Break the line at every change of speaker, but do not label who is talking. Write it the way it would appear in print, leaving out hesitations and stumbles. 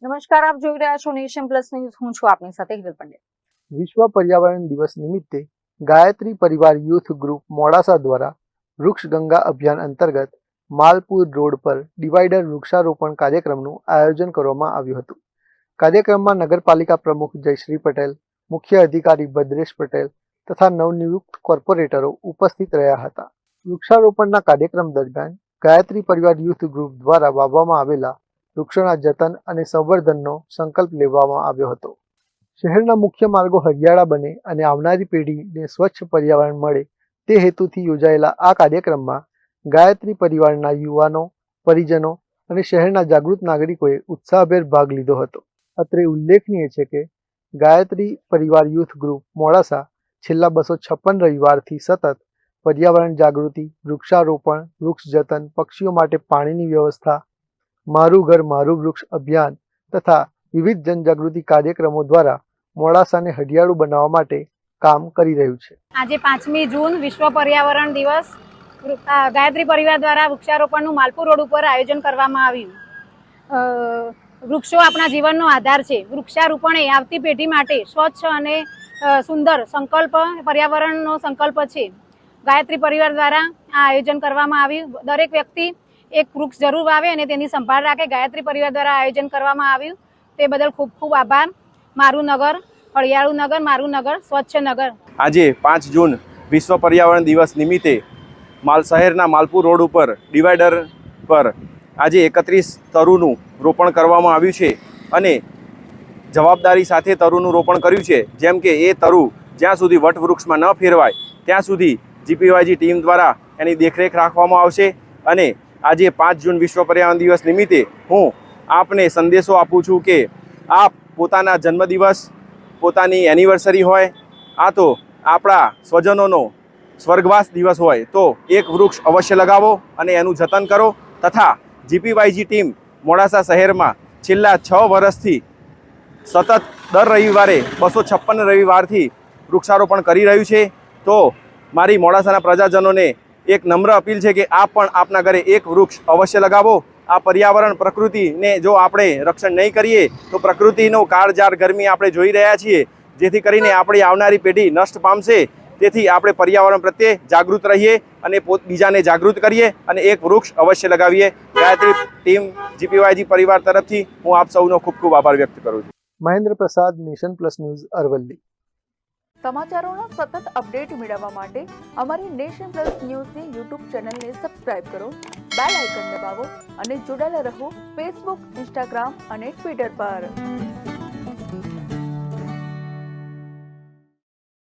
નમસ્કાર, આપ જોઈ રહ્યા છો નેશન પ્લસ ન્યૂઝ. હું છું આપની સાથે હિરલ પંડ્યા.
વિશ્વ પર્યાવરણ દિવસ નિમિત્તે ગાયત્રી પરિવાર યુથ ગ્રુપ મોડાસા દ્વારા વૃક્ષ ગંગા અભિયાન અંતર્ગત માલપુર રોડ પર ડિવાઈડર વૃક્ષારોપણ કાર્યક્રમનું આયોજન કરવામાં આવ્યું હતું. કાર્યક્રમમાં નગરપાલિકા પ્રમુખ જયશ્રી પટેલ, મુખ્ય અધિકારી ભદ્રેશ પટેલ તથા નવનિયુક્ત કોર્પોરેટરો ઉપસ્થિત રહ્યા હતા. વૃક્ષારોપણના કાર્યક્રમ દરમિયાન ગાયત્રી પરિવાર યુથ ગ્રુપ દ્વારા વાવવામાં આવેલા વૃક્ષોના જતન અને સંવર્ધનનો સંકલ્પ લેવામાં આવ્યો હતો. શહેરના મુખ્ય માર્ગો હરિયાળા બને અને આવનારી પેઢીને સ્વચ્છ પર્યાવરણ મળે તે હેતુથી યોજાયેલા આ કાર્યક્રમમાં ગાયત્રી પરિવારના યુવાનો, પરિજનો અને શહેરના જાગૃત નાગરિકોએ ઉત્સાહભેર ભાગ લીધો હતો. અત્રે ઉલ્લેખનીય છે કે ગાયત્રી પરિવાર યુથ ગ્રુપ મોડાસા છેલ્લા 256 રવિવારથી સતત પર્યાવરણ જાગૃતિ, વૃક્ષારોપણ, વૃક્ષ જતન, પક્ષીઓ માટે પાણીની વ્યવસ્થા, મારું ઘર મારું વૃક્ષ અભિયાન તથા વિવિધ જનજાગૃતિ કાર્યક્રમો દ્વારા મોડાસાને હરિયાળું બનાવવા માટે કામ કરી રહ્યું છે.
આજે 5મી જૂન વિશ્વ પર્યાવરણ દિવસ ગાયત્રી પરિવાર દ્વારા વૃક્ષારોપણનું માલપુર રોડ ઉપર આયોજન કરવામાં આવ્યું. વૃક્ષો આપણા જીવનનો આધાર છે. વૃક્ષારોપણ એ આવતી પેઢી માટે સ્વચ્છ અને સુંદર સંકલ્પ, પર્યાવરણનો સંકલ્પ છે. ગાયત્રી પરિવાર દ્વારા આ આયોજન કરવામાં આવ્યું. દરેક વ્યક્તિ એક વૃક્ષ જરૂર વાવે અને તેની સંભાળ રાખે. ગાયત્રી પરિવાર દ્વારા આયોજન કરવામાં આવ્યું તે બદલ ખૂબ ખૂબ આભાર. મારું નગર હરિયાળું નગર, મારું નગર સ્વચ્છ નગર.
આજે 5 જૂન વિશ્વ પર્યાવરણ દિવસ નિમિત્તે શહેરના માલપુર રોડ ઉપર ડિવાઈડર પર આજે 31 તરુનું રોપણ કરવામાં આવ્યું છે અને જવાબદારી સાથે તરુનું રોપણ કર્યું છે. જેમ કે એ તરુ જ્યાં સુધી વટવૃક્ષમાં ન ફેરવાય ત્યાં સુધી જીપીવાયજી ટીમ દ્વારા એની દેખરેખ રાખવામાં આવશે. અને આજે 5 જૂન વિશ્વ પર્યાવરણ દિવસ નિમિત્તે હું આપને સંદેશો આપું છું કે આપ પોતાના જન્મદિવસ, પોતાની એનિવર્સરી હોય, આ તો આપણા સ્વજનોનો સ્વર્ગવાસ દિવસ હોય તો એક વૃક્ષ અવશ્ય લગાવો અને એનું જતન કરો. તથા જીપીવાયજી ટીમ મોડાસા શહેરમાં છેલ્લા 6 વર્ષથી સતત દર રવિવારે 256 રવિવારથી વૃક્ષારોપણ કરી રહ્યું છે. તો મારી મોડાસાના પ્રજાજનોને એક નમ્ર અપીલ છે કે આપ પણ આપના ઘરે એક વૃક્ષ અવશ્ય લગાવો. આ પર્યાવરણ, પ્રકૃતિને જો આપણે રક્ષણ નહીં કરીએ તો પ્રકૃતિનો કાળઝાળ ગરમી આપણે જોઈ રહ્યા છીએ, જેથી કરીને આપણી આવનારી પેઢી નષ્ટ પામશે. તેથી આપણે પર્યાવરણ પ્રત્યે જાગૃત રહીએ અને બીજાને જાગૃત કરીએ અને એક વૃક્ષ અવશ્ય લગાવીએ. ગાયત્રી ટીમ જીપીવાયજી પરિવાર તરફથી હું આપ સૌનો ખૂબ ખૂબ આભાર વ્યક્ત કરું છું.
મહેન્દ્ર પ્રસાદ, નેશન પ્લસ ન્યૂઝ, અરવલ્લી.
સમાચારોના સતત અપડેટ મેળવવા માટે અમારી નેશન પ્લસ ન્યૂઝની યુટ્યુબ ચેનલને સબસ્ક્રાઇબ કરો, બેલ આઇકન દબાવો અને જોડાયેલા રહો ફેસબુક, ઇન્સ્ટાગ્રામ અને ટ્વિટર પર.